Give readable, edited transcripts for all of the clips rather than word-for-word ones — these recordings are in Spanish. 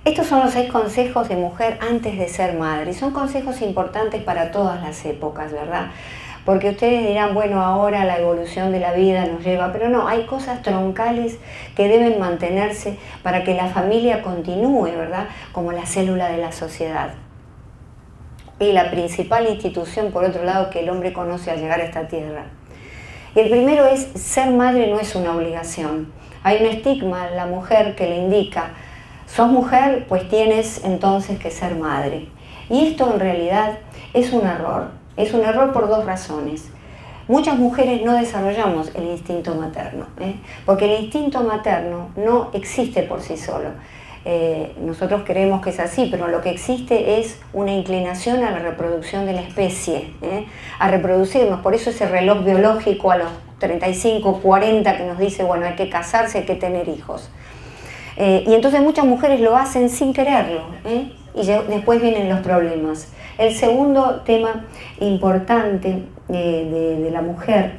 Estos son los 6 consejos de mujer antes de ser madre. Y son consejos importantes para todas las épocas, ¿verdad? Porque ustedes dirán, bueno, ahora la evolución de la vida nos lleva, pero no, hay cosas troncales que deben mantenerse para que la familia continúe, ¿verdad? Como la célula de la sociedad. Y la principal institución, por otro lado, que el hombre conoce al llegar a esta tierra. Y el primero es, ser madre no es una obligación. Hay un estigma en la mujer que le indica, sos mujer, pues tienes entonces que ser madre. Y esto en realidad es un error. Es un error por 2 razones. Muchas mujeres no desarrollamos el instinto materno, porque el instinto materno no existe por sí solo. Nosotros creemos que es así, pero lo que existe es una inclinación a la reproducción de la especie, a reproducirnos. Por eso ese reloj biológico a los 35, 40 que nos dice, bueno, hay que casarse, hay que tener hijos. Y entonces muchas mujeres lo hacen sin quererlo, y después vienen los problemas. El segundo tema importante de la mujer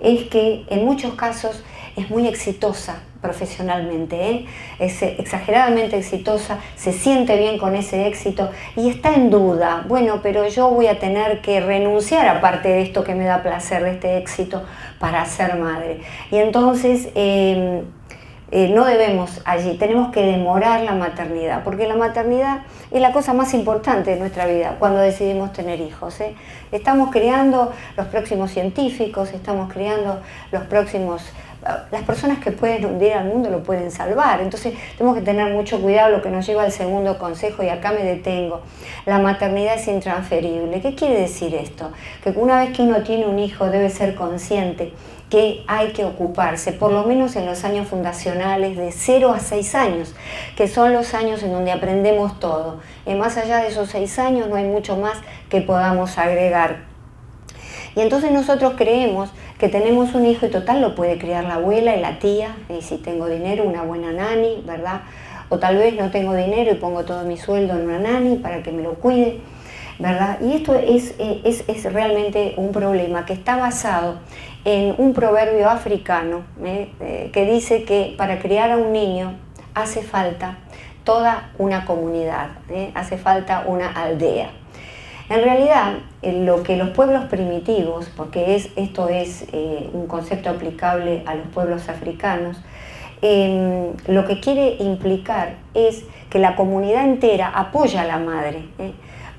es que en muchos casos es muy exitosa profesionalmente, es exageradamente exitosa, se siente bien con ese éxito y está en duda, bueno, pero yo voy a tener que renunciar a parte de esto que me da placer, de este éxito, para ser madre. Y entonces no debemos allí, tenemos que demorar la maternidad, porque la maternidad es la cosa más importante de nuestra vida cuando decidimos tener hijos. Estamos criando los próximos científicos, estamos criando los próximos, las personas que pueden hundir al mundo lo pueden salvar. Entonces tenemos que tener mucho cuidado, lo que nos lleva al segundo consejo, y acá me detengo. La maternidad es intransferible. ¿Qué quiere decir esto? Que una vez que uno tiene un hijo debe ser consciente que hay que ocuparse, por lo menos en los años fundacionales, de 0 a 6 años, que son los años en donde aprendemos todo. Y más allá de esos 6 años no hay mucho más que podamos agregar. Y entonces nosotros creemos que tenemos un hijo y total lo puede criar la abuela y la tía, y si tengo dinero, una buena nani, ¿verdad? O tal vez no tengo dinero y pongo todo mi sueldo en una nani para que me lo cuide, ¿verdad? Y esto es realmente un problema que está basado en un proverbio africano que dice que para criar a un niño hace falta toda una comunidad, hace falta una aldea. En realidad, lo que los pueblos primitivos, porque esto es un concepto aplicable a los pueblos africanos, lo que quiere implicar es que la comunidad entera apoya a la madre.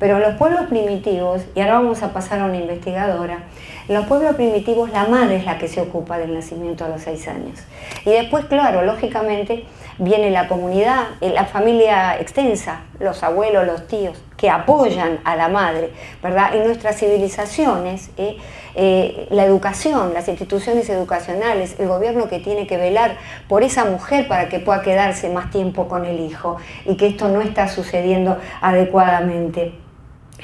Pero en los pueblos primitivos, y ahora vamos a pasar a una investigadora, en los pueblos primitivos la madre es la que se ocupa del nacimiento a los 6 años. Y después, claro, lógicamente, viene la comunidad, la familia extensa, los abuelos, los tíos, que apoyan a la madre, ¿verdad? En nuestras civilizaciones, la educación, las instituciones educacionales, el gobierno que tiene que velar por esa mujer para que pueda quedarse más tiempo con el hijo, y que esto no está sucediendo adecuadamente.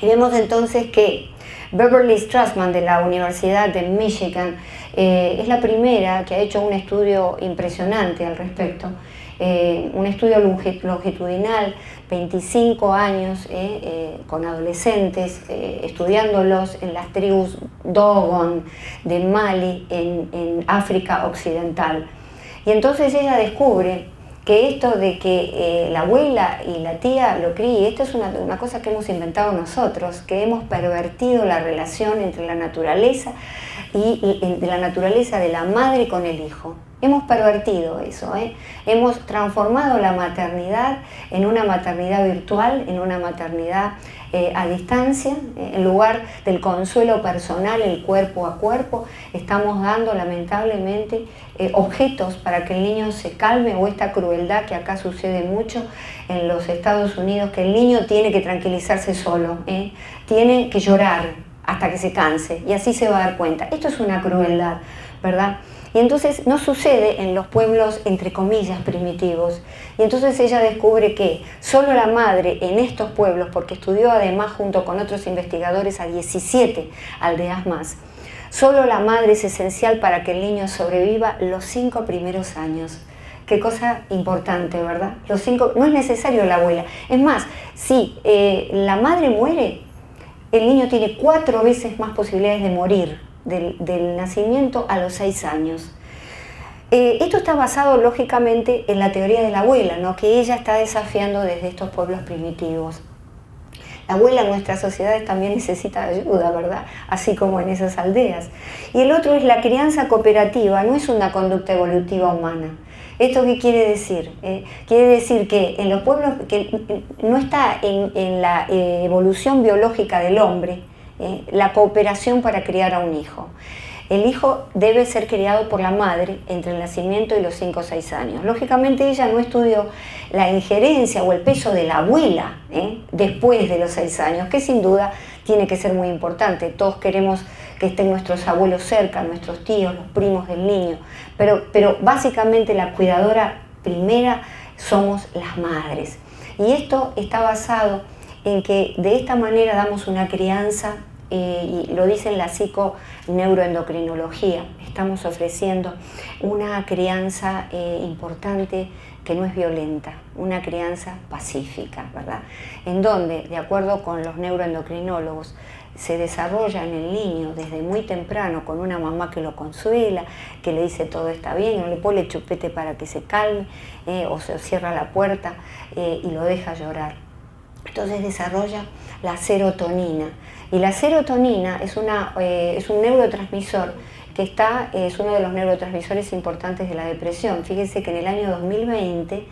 Y vemos entonces que Beverly Strassman de la Universidad de Michigan es la primera que ha hecho un estudio impresionante al respecto, un estudio longitudinal, 25 años con adolescentes, estudiándolos en las tribus Dogon de Mali, en África Occidental. Y entonces ella descubre que esto de que la abuela y la tía lo críe, esto es una cosa que hemos inventado nosotros, que hemos pervertido la relación entre la naturaleza y de la naturaleza de la madre con el hijo. Hemos pervertido eso, hemos transformado la maternidad en una maternidad virtual, en una maternidad a distancia, en lugar del consuelo personal, el cuerpo a cuerpo, estamos dando lamentablemente objetos para que el niño se calme, o esta crueldad que acá sucede mucho en los Estados Unidos, que el niño tiene que tranquilizarse solo, tiene que llorar hasta que se canse y así se va a dar cuenta. Esto es una crueldad, ¿verdad? Y entonces no sucede en los pueblos, entre comillas, primitivos. Y entonces ella descubre que solo la madre en estos pueblos, porque estudió además junto con otros investigadores a 17 aldeas más, solo la madre es esencial para que el niño sobreviva los 5 primeros años. Qué cosa importante, ¿verdad? Los 5, no es necesario la abuela. Es más, si la madre muere, el niño tiene 4 veces más posibilidades de morir del nacimiento a los 6 años. Esto está basado lógicamente en la teoría de la abuela, ¿no? Que ella está desafiando desde estos pueblos primitivos. La abuela en nuestras sociedades también necesita ayuda, ¿verdad? Así como en esas aldeas. Y el otro es la crianza cooperativa, no es una conducta evolutiva humana. ¿Esto qué quiere decir? Quiere decir que en los pueblos, que no está en la evolución biológica del hombre, la cooperación para criar a un hijo. El hijo debe ser criado por la madre entre el nacimiento y los 5 o 6 años. Lógicamente ella no estudió la injerencia o el peso de la abuela después de los 6 años, que sin duda tiene que ser muy importante. Todos queremos que estén nuestros abuelos cerca, nuestros tíos, los primos del niño, pero básicamente la cuidadora primera somos las madres. Y esto está basado en que de esta manera damos una crianza, y lo dice en la psiconeuroendocrinología, estamos ofreciendo una crianza importante que no es violenta, una crianza pacífica, ¿verdad? En donde, de acuerdo con los neuroendocrinólogos, se desarrolla en el niño desde muy temprano con una mamá que lo consuela, que le dice todo está bien, o le pone chupete para que se calme, o se cierra la puerta y lo deja llorar. Entonces desarrolla la serotonina. Y la serotonina es un neurotransmisor que es uno de los neurotransmisores importantes de la depresión. Fíjense que en el año 2020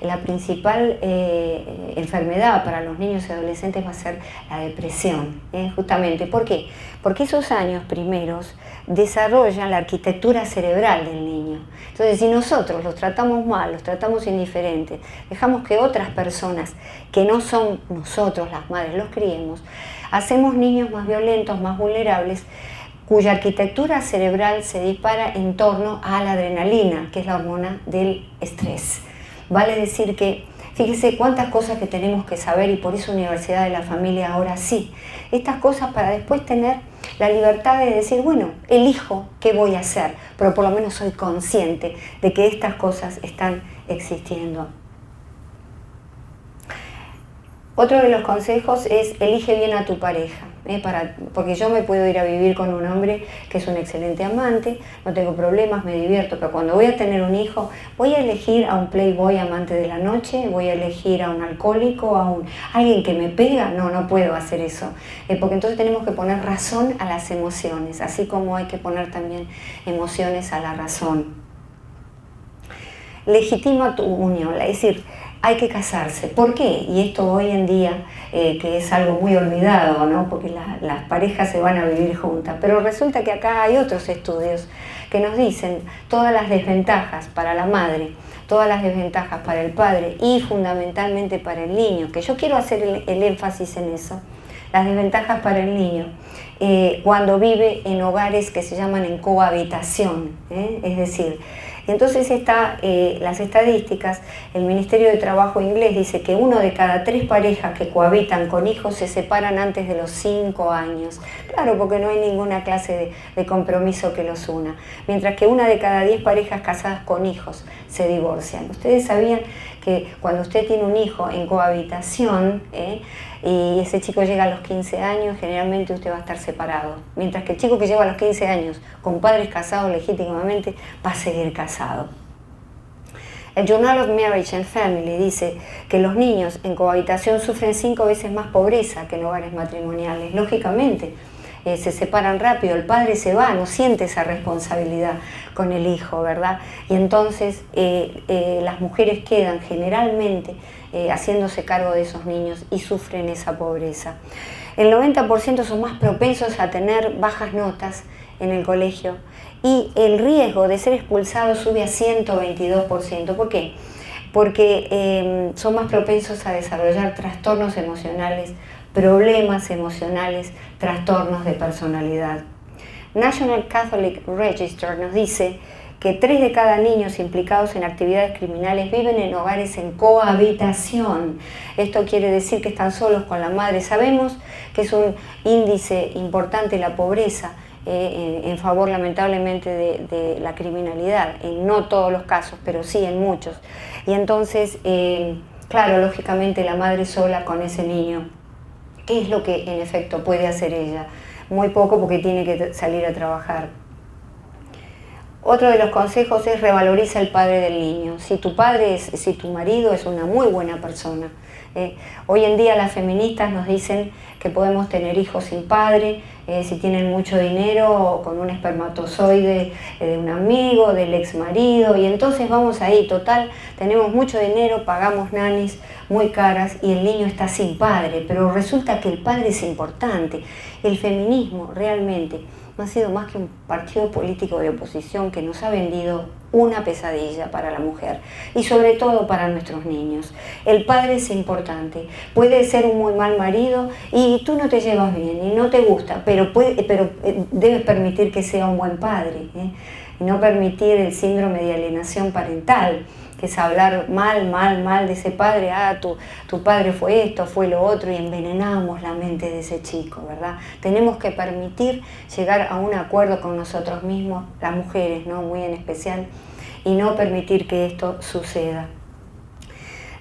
la principal enfermedad para los niños y adolescentes va a ser la depresión, justamente. ¿Por qué? Porque esos años primeros desarrollan la arquitectura cerebral del niño. Entonces, si nosotros los tratamos mal, los tratamos indiferentes, dejamos que otras personas que no son nosotros, las madres, los criemos, hacemos niños más violentos, más vulnerables, cuya arquitectura cerebral se dispara en torno a la adrenalina, que es la hormona del estrés. Vale decir que, fíjese cuántas cosas que tenemos que saber, y por eso Universidad de la Familia ahora sí. Estas cosas para después tener la libertad de decir, bueno, elijo qué voy a hacer, pero por lo menos soy consciente de que estas cosas están existiendo. Otro de los consejos es elige bien a tu pareja, porque yo me puedo ir a vivir con un hombre que es un excelente amante, no tengo problemas, me divierto, pero cuando voy a tener un hijo, voy a elegir a un playboy amante de la noche, voy a elegir a un alcohólico, alguien que me pega, no puedo hacer eso, porque entonces tenemos que poner razón a las emociones, así como hay que poner también emociones a la razón. Legitima tu unión, es decir, hay que casarse. ¿Por qué? Y esto hoy en día, que es algo muy olvidado, ¿no? Porque las parejas se van a vivir juntas. Pero resulta que acá hay otros estudios que nos dicen todas las desventajas para la madre, todas las desventajas para el padre y fundamentalmente para el niño, que yo quiero hacer el énfasis en eso. Las desventajas para el niño cuando vive en hogares que se llaman en cohabitación, es decir, entonces las estadísticas, el Ministerio de Trabajo inglés dice que 1 de cada 3 parejas que cohabitan con hijos se separan antes de los 5 años. Claro, porque no hay ninguna clase de compromiso que los una. Mientras que 1 de cada 10 parejas casadas con hijos se divorcian. ¿Ustedes sabían que cuando usted tiene un hijo en cohabitación, y ese chico llega a los 15 años, generalmente usted va a estar separado? Mientras que el chico que llega a los 15 años con padres casados legítimamente va a seguir casado. El Journal of Marriage and Family dice que los niños en cohabitación sufren 5 veces más pobreza que en hogares matrimoniales. Lógicamente, se separan rápido, el padre se va, no siente esa responsabilidad con el hijo, ¿verdad? Y entonces las mujeres quedan generalmente haciéndose cargo de esos niños y sufren esa pobreza. El 90% son más propensos a tener bajas notas en el colegio y el riesgo de ser expulsados sube a 122%. ¿Por qué? Porque son más propensos a desarrollar trastornos emocionales, problemas emocionales, trastornos de personalidad. National Catholic Register nos dice que 3 de cada niños implicados en actividades criminales viven en hogares en cohabitación. Esto quiere decir que están solos con la madre. Sabemos que es un índice importante la pobreza en favor, lamentablemente, de la criminalidad. En no todos los casos, pero sí en muchos. Y entonces, claro, lógicamente la madre sola con ese niño, ¿qué es lo que en efecto puede hacer ella? Muy poco, porque tiene que salir a trabajar. Otro de los consejos es revaloriza el padre del niño. Si tu marido es una muy buena persona. Hoy en día las feministas nos dicen que podemos tener hijos sin padre, si tienen mucho dinero, con un espermatozoide de un amigo, del ex marido, y entonces vamos ahí, total, tenemos mucho dinero, pagamos nanis muy caras y el niño está sin padre, pero resulta que el padre es importante. El feminismo realmente no ha sido más que un partido político de oposición que nos ha vendido una pesadilla para la mujer y sobre todo para nuestros niños. El padre es importante, puede ser un muy mal marido y tú no te llevas bien y no te gusta, pero debes permitir que sea un buen padre, y no permitir el síndrome de alienación parental, que es hablar mal de ese padre. Tu padre fue esto, fue lo otro, y envenenamos la mente de ese chico, ¿verdad? Tenemos que permitir llegar a un acuerdo con nosotros mismos, las mujeres, ¿no? Muy en especial, y no permitir que esto suceda.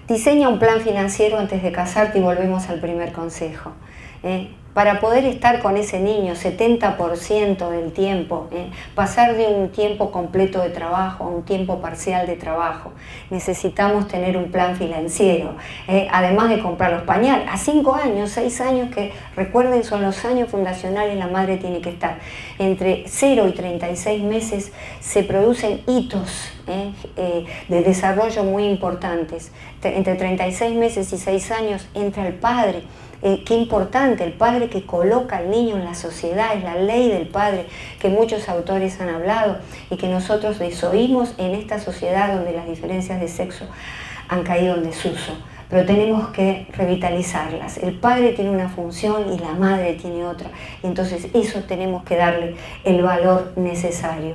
Diseña un plan financiero antes de casarte y volvemos al primer consejo. Para poder estar con ese niño 70% del tiempo, pasar de un tiempo completo de trabajo a un tiempo parcial de trabajo, necesitamos tener un plan financiero, además de comprar los pañales. A 5 años, 6 años, que recuerden son los años fundacionales, la madre tiene que estar. Entre 0 y 36 meses se producen hitos de desarrollo muy importantes. Entre 36 meses y 6 años entra el padre. Qué importante, el padre que coloca al niño en la sociedad, es la ley del padre que muchos autores han hablado y que nosotros desoímos en esta sociedad donde las diferencias de sexo han caído en desuso. Pero tenemos que revitalizarlas. El padre tiene una función y la madre tiene otra. Y entonces eso tenemos que darle el valor necesario.